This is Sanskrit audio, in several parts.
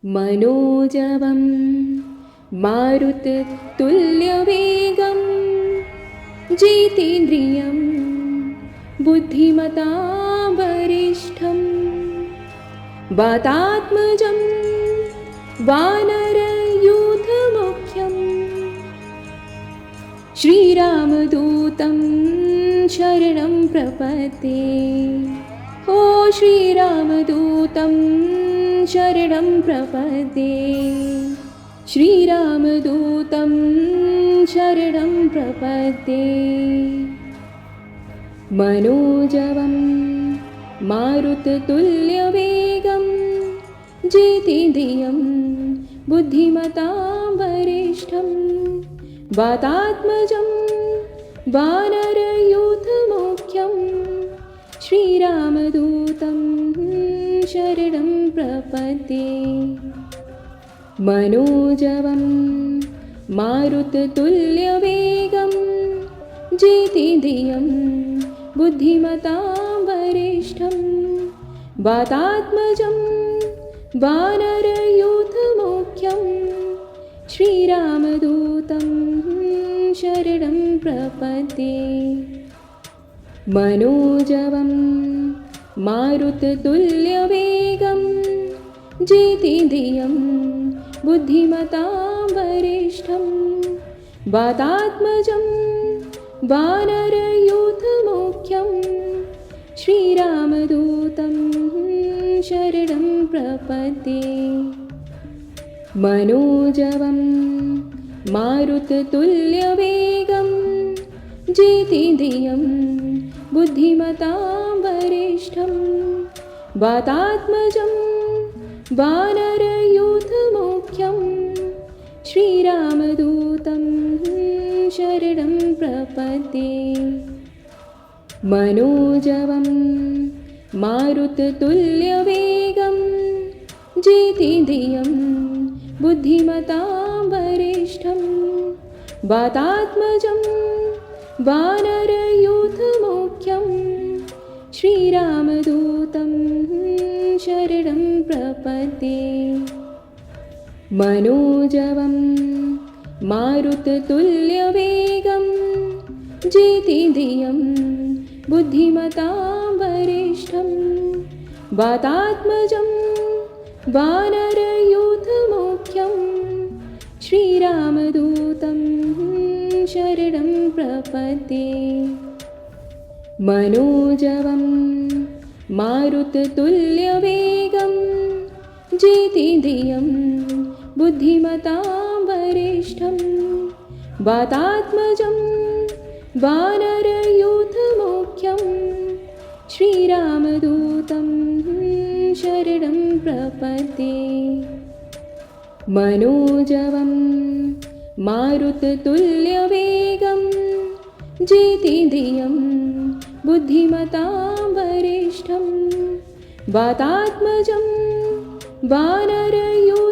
मनोजवं मारुततुल्यवेगं जितेन्द्रियं बुद्धिमतां वरिष्ठं वातात्मजं वानरयूथमुख्यं श्रीरामदूतं शरणं प्रपद्ये। ओ श्रीरामदूतं शरणं प्रपद्ये। श्रीरामदूतं शरणं प्रपद्ये। मनोजवं मारुततुल्यवेगं जितेन्द्रियं बुद्धिमतां वरिष्ठं वातात्मजं वानरयूथमुख्यं श्रीरामदूतं शरणं प्रपद्ये। मनोजवं मारुततुल्यवेगं जितेन्द्रियं बुद्धिमतां वरिष्ठं वातात्मजं वानरयूथमुख्यं श्रीरामदूतं शरणं प्रपद्ये। मनोजवं मारुततुल्यवेगं जितेन्द्रियं बुद्धिमतां वरिष्ठं वातात्मजं वानरयूथमुख्यं श्रीरामदूतं शरणं प्रपद्ये। मनोजवं मारुततुल्यवेगं जितेन्द्रियं बुद्धिमतां वरिष्ठं वातात्मजं वानरयूथमुख्यं श्रीरामदूतं शरणं प्रपद्ये। मनोजवं मारुततुल्यवेगं जितेन्द्रियं बुद्धिमतां वरिष्ठं वातात्मजं वानरयूथमुख्यं श्रीरामदूतं शरणं प्रपद्ये। मनोजवं मारुततुल्यवेगं जितेन्द्रियं बुद्धिमतां वरिष्ठं वातात्मजं वानरयूथमुख्यं श्रीरामदूतं शरणं प्रपद्ये। मनोजवं मारुततुल्यवेगं जितेन्द्रियं बुद्धिमतां वरिष्ठं वातात्मजं वानरयूथमुख्यं श्रीरामदूतं शरणं प्रपद्ये। मनोजवं मारुततुल्यवेगं जितेन्द्रियं बुद्धिमतां वरिष्ठं वातात्मजं वानरयूथमुख्यं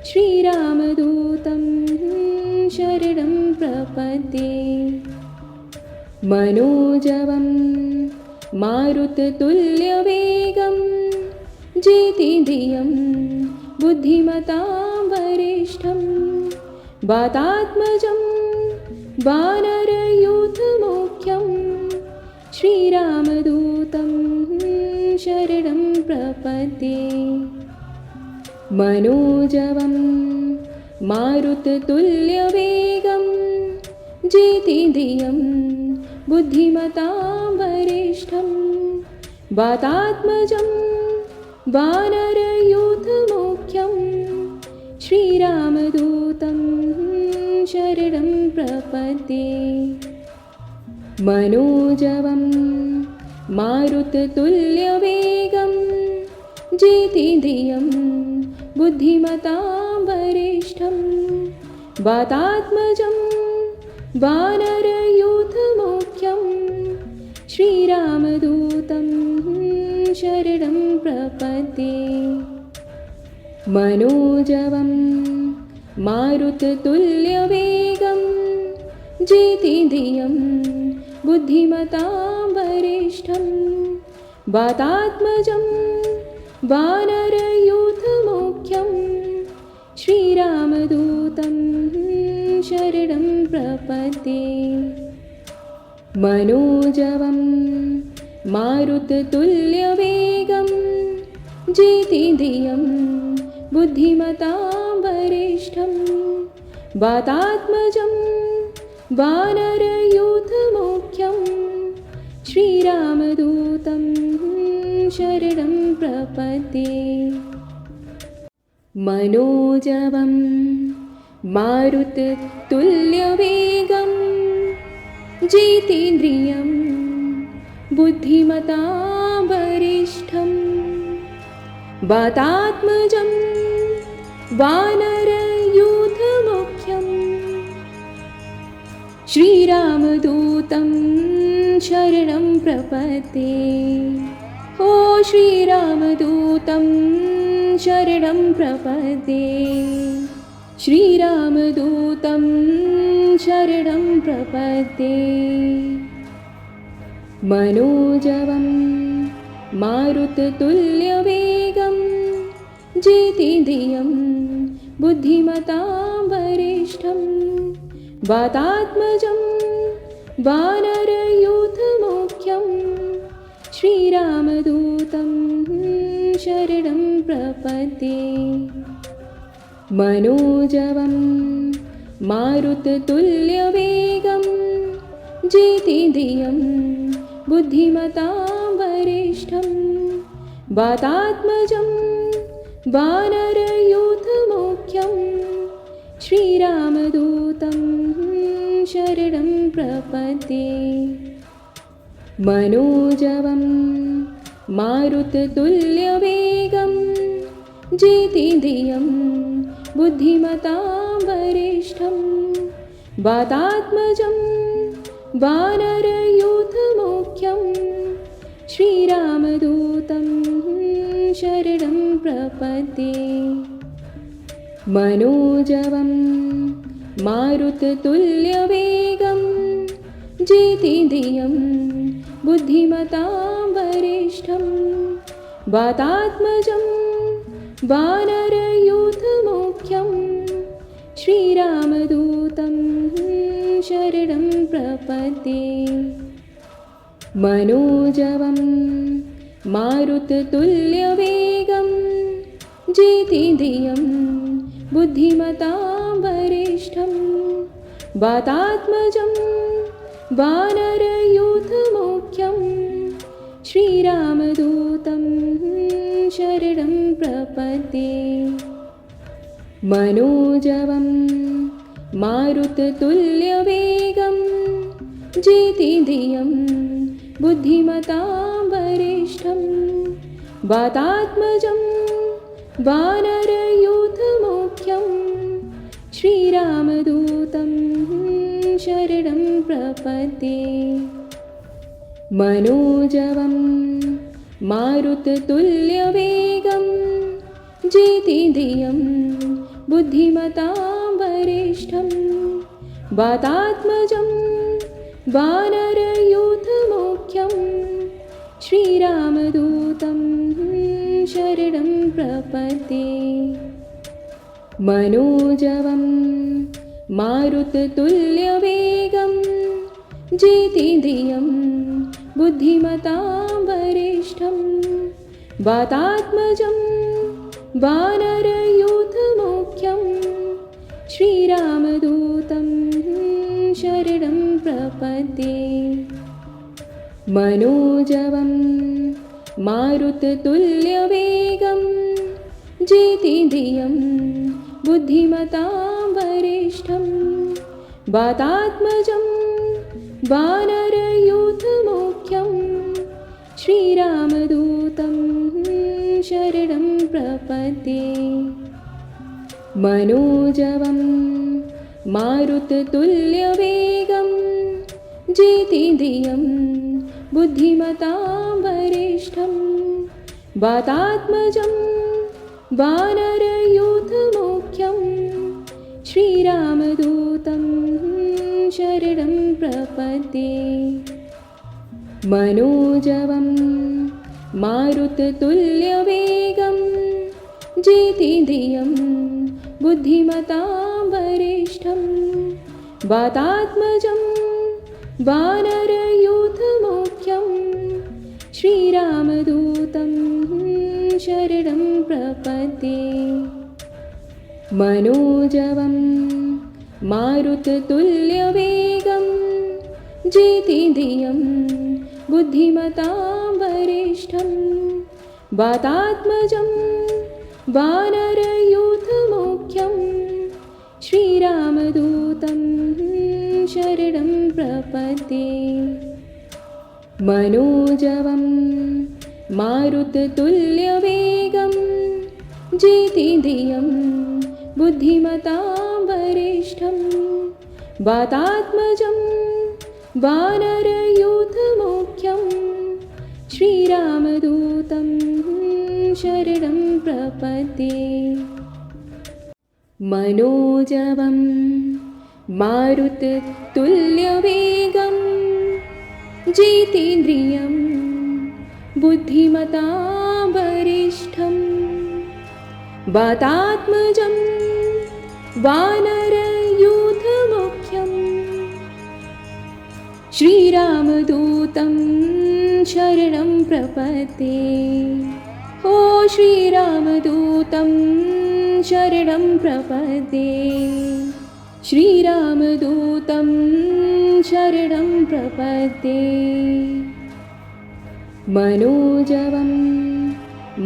श्रीरामदूतं शरणं प्रपद्ये। मनोजवं मारुततुल्यवेगं जितेन्द्रियं बुद्धिमतां वरिष्ठं वातात्मजं वानरयूथमुख्यं श्रीरामदूतं शरणं प्रपद्ये। मनोजवं मारुततुल्यवेगं जितेन्द्रियं बुद्धिमतां वरिष्ठं वातात्मजं वानरयूथमुख्यं श्रीरामदूतं शरणं प्रपद्ये। मनोजवं मारुततुल्यवेगं जितेन्द्रियं बुद्धिमतां वरिष्ठं वातात्मजं वानरयूथमुख्यं श्रीरामदूतं शरणं प्रपद्ये। मनोजवं मारुततुल्यवेगं जितेन्द्रियं बुद्धिमतां वरिष्ठं वातात्मजं वानरयूथमुख्यं प्रपद्ये मनोजवं मारुततुल्यवेगं जितेन्द्रियं बुद्धिमतां वरिष्ठं वातात्मजं वानरयूथमुख्यं श्रीरामदूतं शरणं प्रपद्ये मनोजवं मारुततुल्यवेगं जितेन्द्रियं बुद्धिमतां वरिष्ठं वातात्मजं वानरयूथमुख्यं श्रीरामदूतं शरणं प्रपद्ये ओ श्रीरामदूतं शरणं प्रपद्ये श्रीरामदूतं शरणं प्रपद्ये मनोजवं मारुततुल्यवेगं जितेन्द्रियं बुद्धिमतां वरिष्ठं वातात्मजं वानरयूथमुख्यं श्रीरामदूतं शरणं प्रपद्ये मनोजवं मारुततुल्यवेगं जितेन्द्रियं बुद्धिमतां वरिष्ठं वातात्मजं वानरयूथमुख्यं श्रीरामदूतं शरणं प्रपद्ये मनोजवं मारुततुल्यवेगं जितेन्द्रियं बुद्धिमतां वरिष्ठं वातात्मजं वानरयूथमुख्यं श्रीरामदूतं शरणं प्रपद्ये मनोजवं मारुततुल्यवेगं जितेन्द्रियं बुद्धिमतां वरिष्ठं वातात्मजं वानरयूथमुख्यं श्रीरामदूतं शरणं प्रपद्ये मनोजवं मारुततुल्यवेगं जितेन्द्रियं बुद्धिमतां वरिष्ठं वातात्मजं वानरयूथमुख्यं श्रीरामदूतं शरणं प्रपद्ये मनोजवं मारुततुल्यवेगं जितेन्द्रियं बुद्धिमतां वरिष्ठं वातात्मजं वानरयूथमुख्यं श्रीरामदूतं शरणं प्रपद्ये मनोजवं मारुततुल्यवेगं जितेन्द्रियं बुद्धिमतां वरिष्ठं वातात्मजं वानरयूथमुख्यं श्रीरामदूतं शरणं प्रपद्ये मनोजवं मारुततुल्यवेगं जितेन्द्रियं बुद्धिमतां वरिष्ठं वातात्मजं वानरयूथमुख्यं श्रीरामदूतं शरणं प्रपद्ये मनोजवं मारुततुल्यवेगं जितेन्द्रियं बुद्धिमतां वरिष्ठं वातात्मजं वानरयूथमुख्यं श्रीरामदूतं शरणं प्रपद्ये मनोजवं मारुततुल्यवेगं जितेन्द्रियं बुद्धिमतां वरिष्ठं वातात्मजं वानरयूथमुख्यं श्रीरामदूतं शरणं प्रपद्ये मनोजवं मारुततुल्यवेगं जितेन्द्रियं बुद्धिमतां वरिष्ठं वातात्मजं वानरयूथमुख्यं श्रीरामदूतं शरणं प्रपद्ये। मनोजवं मारुततुल्यवेगं जितेन्द्रियं बुद्धिमतां वरिष्ठं वातात्मजं वानरयूथमुख्यं श्रीरामदूतं शरणं प्रपद्ये। मनोजवं मारुततुल्यवेगं जितेन्द्रियं बुद्धिमतां वरिष्ठं वातात्मजं वानरयूथमुख्यं श्रीरामदूतं शरणं प्रपद्ये। मनोजवं मारुततुल्यवेगं जितेन्द्रियं बुद्धिमतां वरिष्ठं वातात्मजं वानरयूथमुख्यं श्रीरामदूतं शरणं प्रपद्ये। ओ श्रीरामदूतं शरणं प्रपद्ये। श्रीरामदूतं शरणं प्रपद्ये। मनोजवं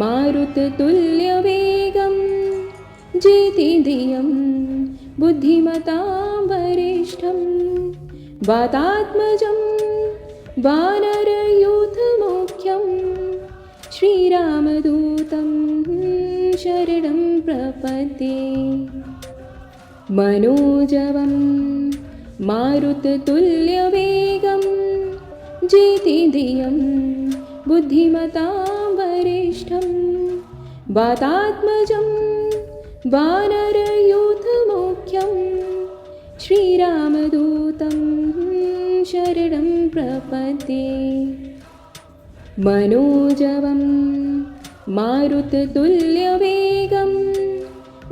मारुततुल्यवेगं जितेन्द्रियं बुद्धिमतां वरिष्ठं वातात्मजं वानरयूथमुख्यं श्रीरामदूतं शरणं प्रपद्ये। मनोजवं मारुततुल्यवेगं जितेन्द्रियं बुद्धिमतां वरिष्ठं वातात्मजं वानरयूथमुख्यं श्रीरामदूतं शरणं प्रपद्ये। मनोजवं मारुततुल्यवेगं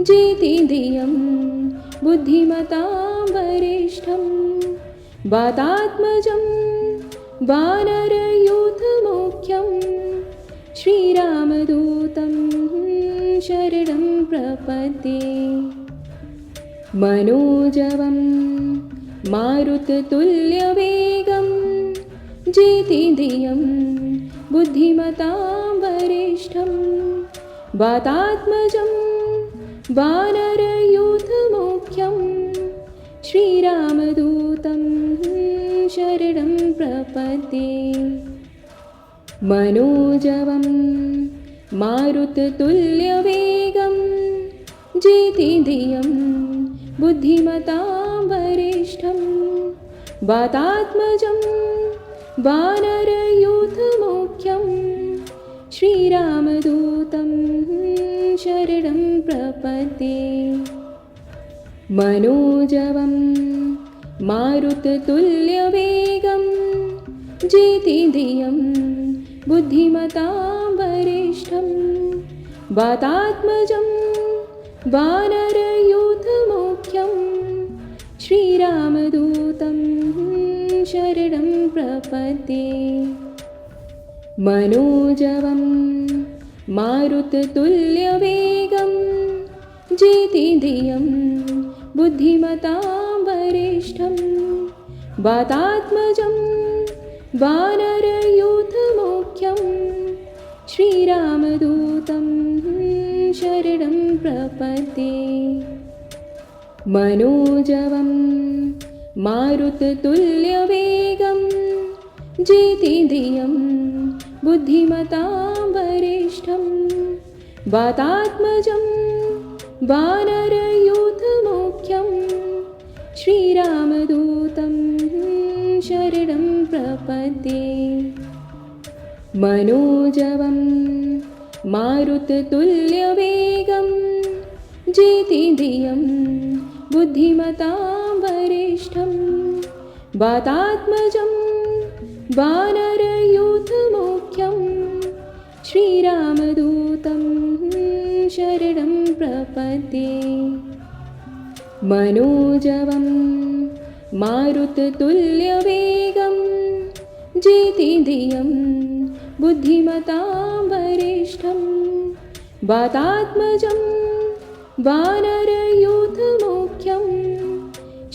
जितेन्द्रियं बुद्धिमतां वरिष्ठं वातात्मजं वानरयूथमुख्यं श्रीरामदूतं शरणं प्रपद्ये। मनोजवं मारुततुल्यवेगं जितेन्द्रियं बुद्धिमतां वरिष्ठं वातात्मजं वानरयूथमुख्यं श्रीरामदूतं शरणं प्रपद्ये। मनोजवं मारुततुल्यवेगं जितेन्द्रियं बुद्धिमतां वरिष्ठं वातात्मजं वानरयूथमुख्यं श्रीरामदूतं शरणं प्रपद्ये। मनोजवं मारुततुल्यवेगं जितेन्द्रियं बुद्धिमतां वरिष्ठं वातात्मजं वानरयूथमुख्यं श्रीरामदूतं शरणं प्रपद्ये। मनोजवं मारुततुल्यवेगं जितेन्द्रियं बुद्धिमतां वरिष्ठं वातात्मजं वानरयूथमुख्यं श्रीरामदूतं शरणं प्रपद्ये। मनोजवं मारुततुल्यवेगं जितेन्द्रियं बुद्धिमतां वरिष्ठं वातात्मजं वानरयूथमुख्यं श्रीरामदूतं शरणं प्रपद्ये। मनोजवं मारुततुल्यवेगं जितेन्द्रियं बुद्धिमतां वरिष्ठं वातात्मजं वानरयूथमुख्यं श्रीरामदूतं शरणं प्रपद्ये। मनोजवं मारुततुल्यवेगं जितेन्द्रियं बुद्धिमतां वरिष्ठं वातात्मजं वानरयूथमुख्यं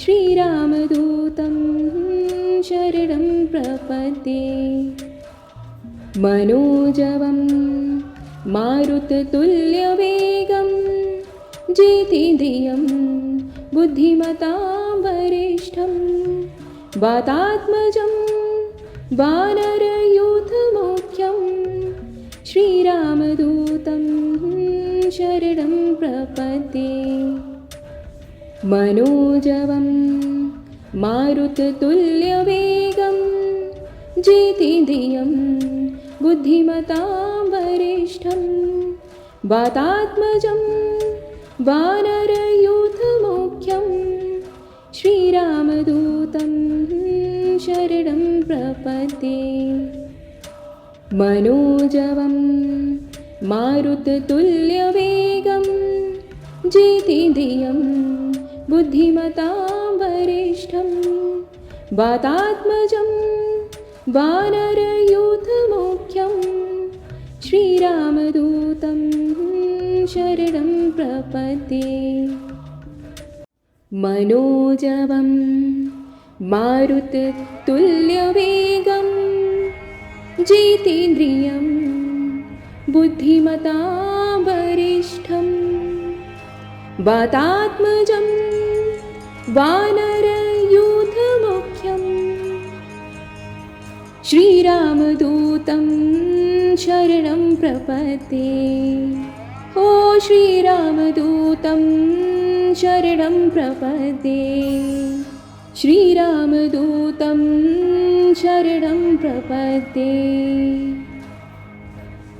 श्रीरामदूतं शरणं प्रपद्ये। मनोजवं मारुततुल्यवेगं जितेन्द्रियं बुद्धिमतां वरिष्ठं वातात्मजं वानरयूथमुख्यं श्रीरामदूतं शरणं प्रपद्ये। मनोजवं मारुततुल्यवेगं जितेन्द्रियं बुद्धिमतां वरिष्ठं वातात्मजं वानरयूथमुख्यं श्रीरामदूतं शरणं प्रपद्ये। मनोजवं मारुततुल्यवेगं जितेन्द्रियं बुद्धिमतां वरिष्ठं वातात्मजं वानरयूथमुख्यं श्रीरामदूतं शरणं प्रपद्ये। मनोजवं मारुततुल्यवेगं जितेन्द्रियं बुद्धिमतां वरिष्ठं वातात्मजं वानरयूथमुख्यं श्रीरामदूतं शरणं प्रपद्ये। ओ श्रीरामदूतं शरणं प्रपद्ये। श्रीरामदूतं शरणं प्रपद्ये।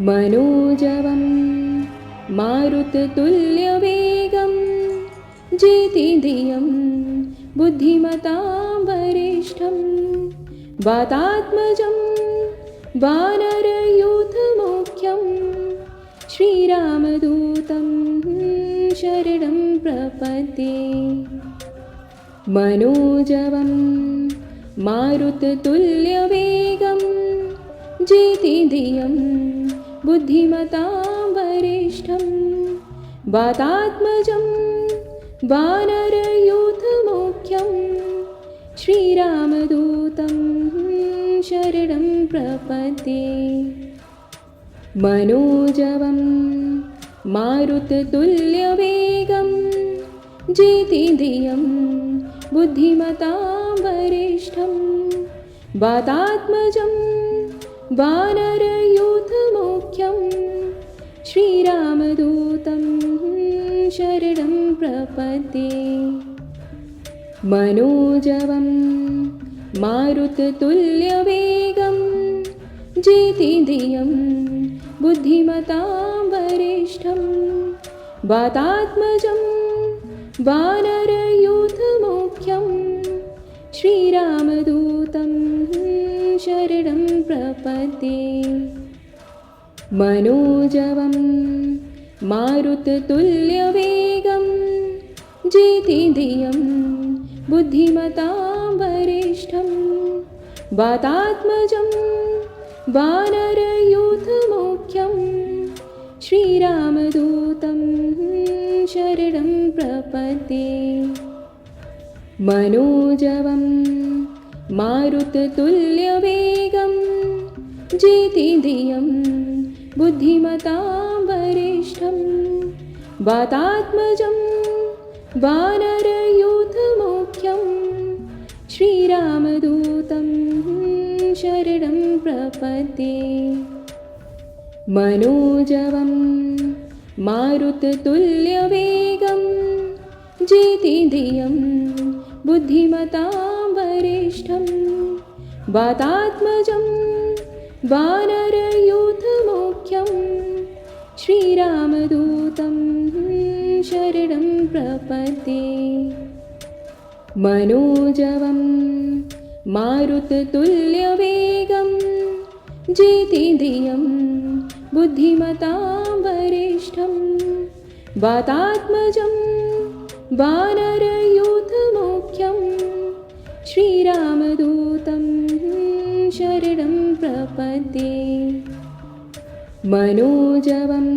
मनोजवं मारुततुल्यवेगं जितेन्द्रियं बुद्धिमतां वरिष्ठं वातात्मजं वानरयूथमुख्यं श्रीरामदूतं शरणं प्रपद्ये। मनोजवं मारुततुल्यवेगं जितेन्द्रियं बुद्धिमतां वरिष्ठं वातात्मजं वानरयूथमुख्यं श्रीरामदूतं शरणं प्रपद्ये। मनोजवं मारुततुल्यवेगं जितेन्द्रियं बुद्धिमतां वरिष्ठं वातात्मजं वानरयूथमुख्यं श्रीरामदूतं शरणं प्रपद्ये। मनोजवं मारुततुल्यवेगं जितेन्द्रियं बुद्धिमतां वरिष्ठं वातात्मजं वानरयूथमुख्यं श्रीरामदूतं शरणं प्रपद्ये। मनोजवं मारुततुल्यवेगं जितेन्द्रियं बुद्धिमतां वरिष्ठं वातात्मजं वानरयूथमुख्यं श्रीरामदूतं शरणं प्रपद्ये। मनोजवं मारुततुल्यवेगं जितेन्द्रियं बुद्धिमतां वरिष्ठं वातात्मजं वानरयूथमुख्यं श्रीरामदूतं शरणं प्रपद्ये। मनोजवं मारुततुल्यवेगं जितेन्द्रियं बुद्धिमतां वरिष्ठं वातात्मजं वानरयूथमुख्यं श्रीरामदूतं शरणं प्रपद्ये। मनोजवं मारुततुल्यवेगं जितेन्द्रियं बुद्धिमतां वरिष्ठं वातात्मजं वानरयूथमुख्यं श्रीरामदूतं शरणं प्रपद्ये मनोजवं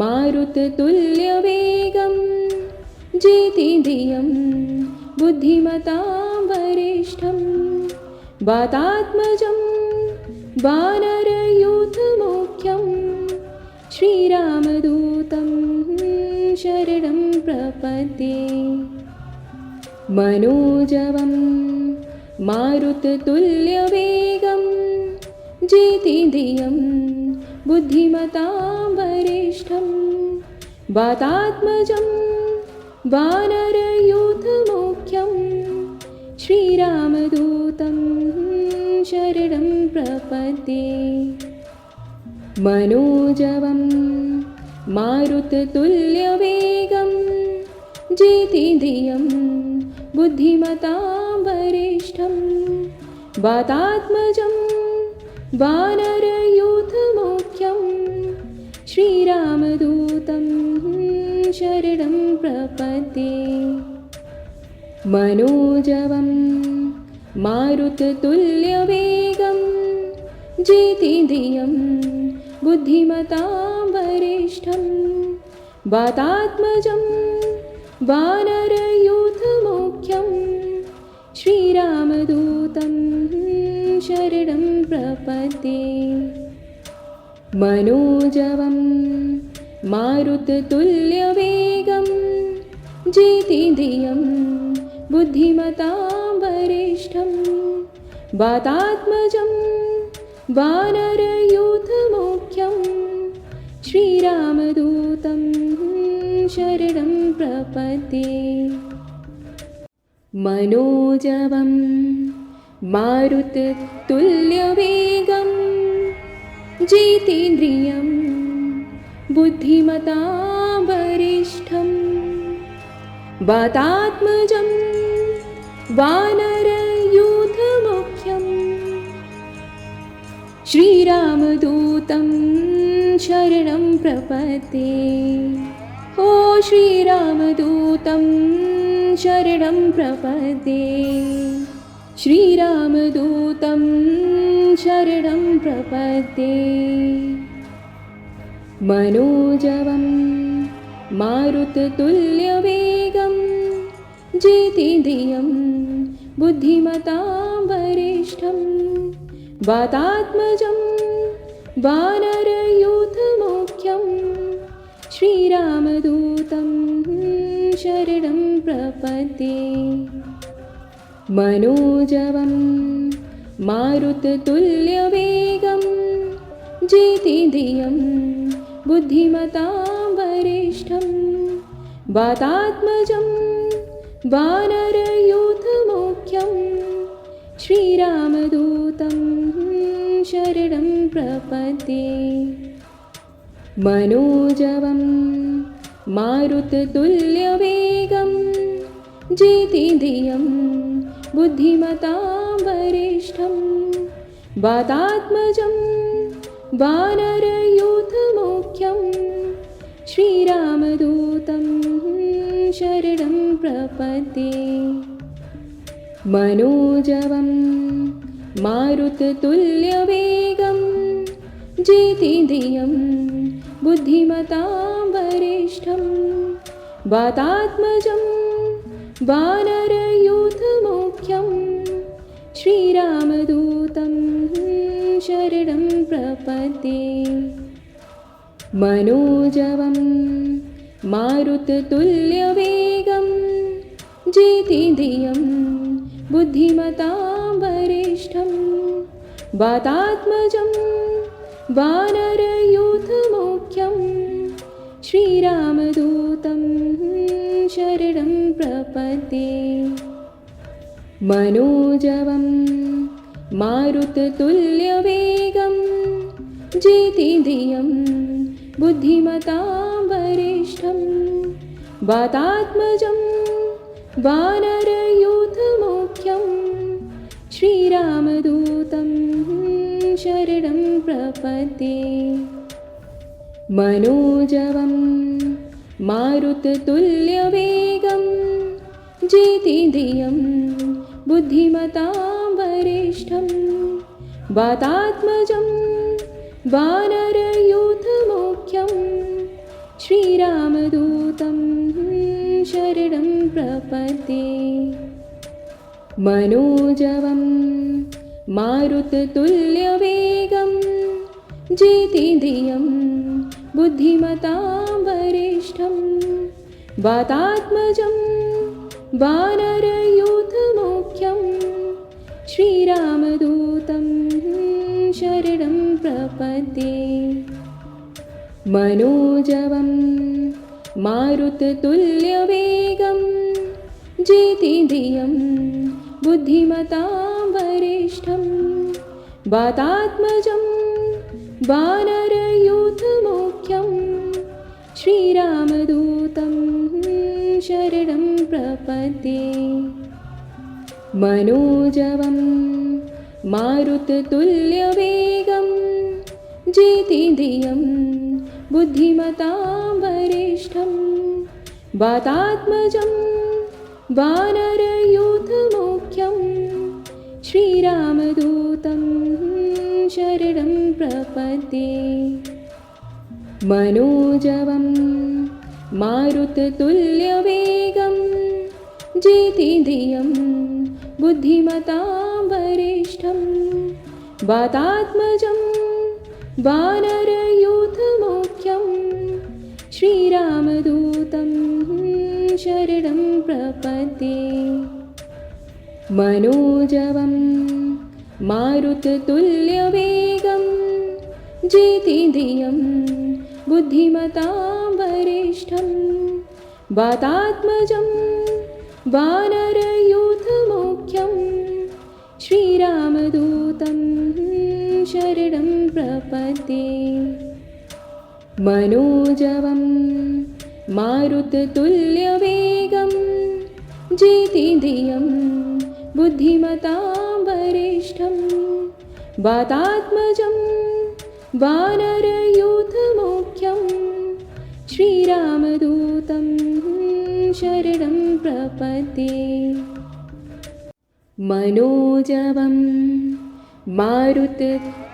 मारुततुल्यवेगं जितेन्द्रियं बुद्धिमतां वरिष्ठं वातात्मजं वानरयूथमुख्यं श्रीरामदूतं शरणं प्रपद्ये मनोजवं मारुततुल्यवेगं जितेन्द्रियं बुद्धिमतां वरिष्ठं वातात्मजं वानरयूथमुख्यं श्रीरामदूतं शरणं प्रपद्ये मनोजवं मारुततुल्यवेगं जितेन्द्रियं बुद्धिमतां वरिष्ठं वातात्मजं वानरयूथमुख्यं श्रीरामदूतं शरणं प्रपद्ये मनोजवं मारुततुल्यवेगं जितेन्द्रियं बुद्धिमतां वरिष्ठं वातात्मजं वानरयूथमुख्यं श्रीरामदूतं शरणं प्रपद्ये मनोजवं मारुततुल्यवेगं जितेन्द्रियं बुद्धिमतां वरिष्ठं वातात्मजं वानरयूथमुख्यं श्रीरामदूतं शरणं प्रपद्ये मनोजवं मारुततुल्यवेगं जितेन्द्रियं बुद्धिमतां वरिष्ठं वातात्मजं वानरयूथमुख्यं श्रीरामदूतं शरणं प्रपद्ये ओ श्रीरामदूतं शरणं प्रपद्ये श्रीरामदूतं शरणं प्रपद्ये मनोजवं मारुततुल्यवेगं जितेन्द्रियं बुद्धिमतां वरिष्ठं वातात्मजं वानरयूथमुख्यं श्रीरामदूतं शरणं प्रपद्ये मनोजवं मारुततुल्यवेगं जितेन्द्रियं बुद्धिमतां वरिष्ठं वातात्मजं वानरयूथमुख्यं श्रीरामदूतं शरणं प्रपद्ये मनोजवं मारुततुल्यवेगं जितेन्द्रियं बुद्धिमतां वरिष्ठं वातात्मजं वानरयूथमुख्यं श्रीरामदूतं शरणं प्रपद्ये मनोजवं मारुततुल्यवेगं जितेन्द्रियं बुद्धिमतां वरिष्ठं वातात्मजं वानरयूथमुख्यं श्रीरामदूतं शरणं प्रपद्ये मनोजवं मारुततुल्यवेगं जितेन्द्रियं बुद्धिमतां वरिष्ठं वातात्मजं वानरयूथमुख्यं श्रीरामदूतं शरणं प्रपद्ये मनोजवं मारुततुल्यवेगं जितेन्द्रियं बुद्धिमतां वरिष्ठं वातात्मजं वानरयूथमुख्यं श्रीरामदूतं शरणं प्रपद्ये मनोजवं मारुततुल्यवेगं जितेन्द्रियं बुद्धिमतां वरिष्ठं वातात्मजं वानरयूथमुख्यं श्रीरामदूतं शरणं प्रपद्ये। मनोजवं मारुततुल्यवेगं जितेन्द्रियं बुद्धिमतां वरिष्ठं वातात्मजं वानरयूथमुख्यं श्रीरामदूतं शरणं प्रपद्ये। मनोजवं मारुततुल्यवेगं जितेन्द्रियं बुद्धिमतां वरिष्ठं वातात्मजं वानरयूथमुख्यं श्रीरामदूतं शरणं प्रपद्ये। मनोजवं मारुततुल्यवेगं जितेन्द्रियं बुद्धिमतां वरिष्ठं वातात्मजं वानरयूथमुख्यं श्रीरामदूतं शरणं प्रपद्ये। मनोजवं मारुततुल्यवेगं जितेन्द्रियं बुद्धिमतां वरिष्ठं वातात्मजं वानरयूथमुख्यं श्रीरामदूतं शरणं प्रपद्ये। मनोजवं मारुततुल्यवेगं जितेन्द्रियं बुद्धिमतां वरिष्ठं वातात्मजं वानरयूथमुख्यं श्रीरामदूतं शरणं प्रपद्ये। मनोजवं मारुततुल्यवेगं जितेन्द्रियं बुद्धिमतां वरिष्ठं वातात्मजं वानरयूथमुख्यं श्रीरामदूतं शरणं प्रपद्ये। मनोजवं मारुततुल्यवेगं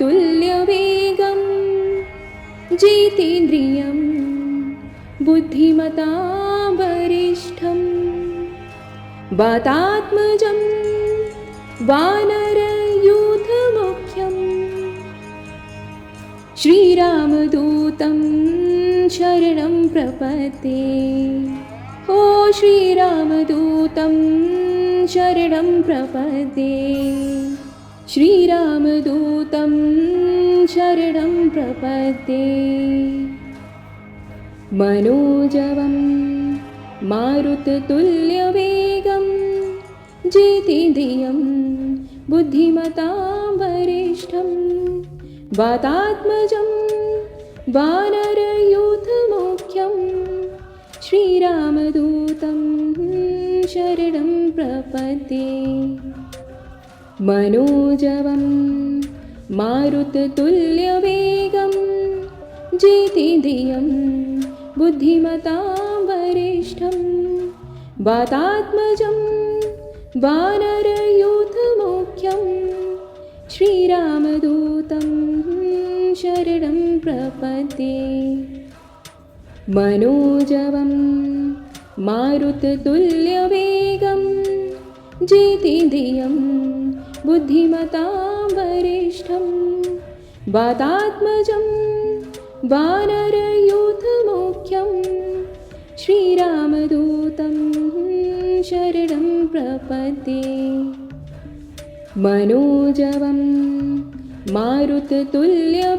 जितेन्द्रियं बुद्धिमतां वरिष्ठं वातात्मजं वानरयूथमुख्यं श्रीरामदूतं शरणं प्रपद्ये। ओ श्रीरामदूतं शरणं प्रपद्ये। श्रीरामदूतं शरणं प्रपद्ये। मनोजवं मारुततुल्यवेगं जितेन्द्रियं बुद्धिमतां वरिष्ठं वातात्मजं वानरयूथमुख्यं श्रीरामदूतं शरणं प्रपद्ये। मनोजवं मारुततुल्यवेगं जितेन्द्रियं बुद्धिमतां वरिष्ठं वातात्मजं वानरयूथमुख्यं श्रीरामदूतं शरणं प्रपद्ये। मनोजवं मारुततुल्यवेगं जितेन्द्रियं बुद्धिमतां वरिष्ठं वातात्मजं वानरयूथमुख्यं श्रीरामदूतं शरणं प्रपद्ये। मनोजवं मारुततुल्यवेगं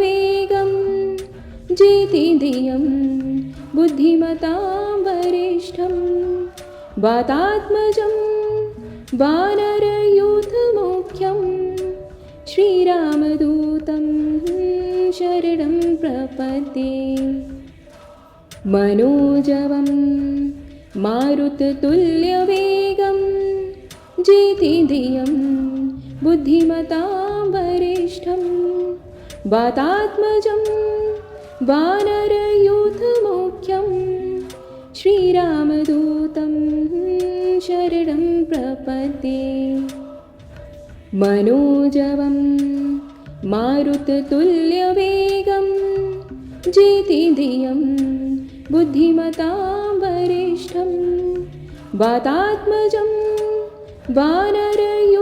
जितेन्द्रियं बुद्धिमतां वरिष्ठं वातात्मजं वानरयूथमुख्यं श्रीरामदूतं शरणं प्रपद्ये। मनोजवं मारुततुल्यवेगं जितेन्द्रियं बुद्धिमतां वरिष्ठं वातात्मजं वानरयूथमुख्यं श्रीरामदूतं शरणं प्रपद्ये। मनोजवं मारुततुल्यवेगं जितेन्द्रियं बुद्धिमतां वरिष्ठं वातात्मजं वानरयूथमुख्यं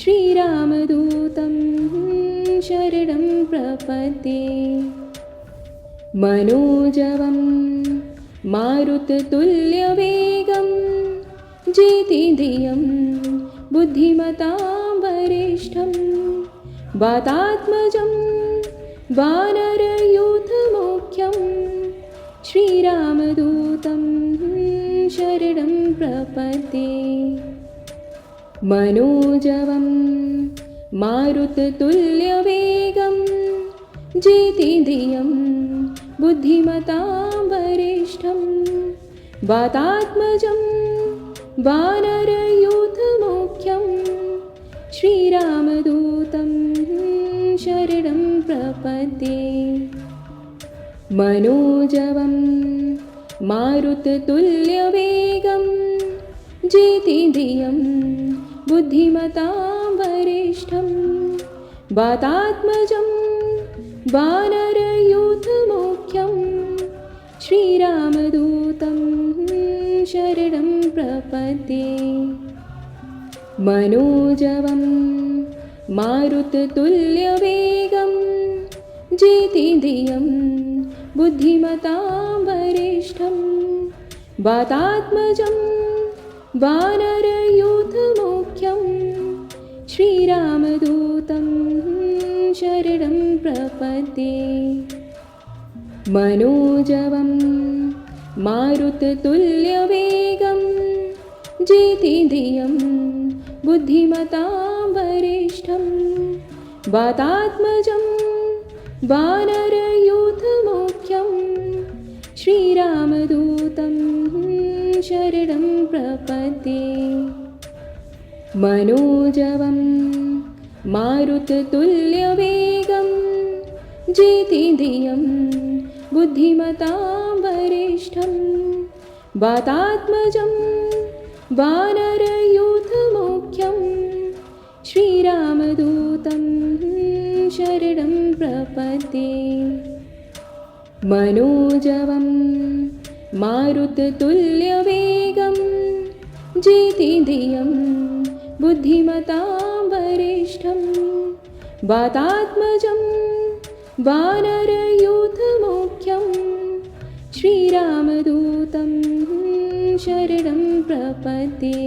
श्रीरामदूतं शरणं प्रपद्ये। मनोजवं मारुततुल्यवेगं जितेन्द्रियं बुद्धिमतां वरिष्ठं वातात्मजं वानरयूथमुख्यं श्रीरामदूतं शरणं प्रपद्ये। मनोजवं मारुततुल्यवेगं जितेन्द्रियं बुद्धिमतां वरिष्ठं वातात्मजं वानरयूथमुख्यं श्रीरामदूतं शरणं प्रपद्ये। मनोजवं मारुततुल्यवेगं जितेन्द्रियं बुद्धिमतां वरिष्ठं वातात्मजं वानरयूथमुख्यं श्रीरामदूतं शरणं प्रपद्ये। मनोजवं मारुततुल्यवेगं जितेन्द्रियं बुद्धिमतां वरिष्ठं वातात्मजं वानरयूथमुख्यं श्रीरामदूतं शरणं प्रपद्ये। मनोजवं मारुततुल्यवेगं जितेन्द्रियं बुद्धिमतां वरिष्ठं वातात्मजं वानरयूथमुख्यं श्रीरामदूतं शरणं प्रपद्ये। मनोजवं मारुततुल्यवेगं जितेन्द्रियं बुद्धिमतां वरिष्ठं वातात्मजं वानरयूथमुख्यं श्रीरामदूतं शरणं प्रपद्ये। मनोजवं मारुततुल्यवेगं जितेन्द्रियं बुद्धिमतां वरिष्ठं वातात्मजं वानरयूथमुख्यं श्रीरामदूतं शरणं प्रपद्ये।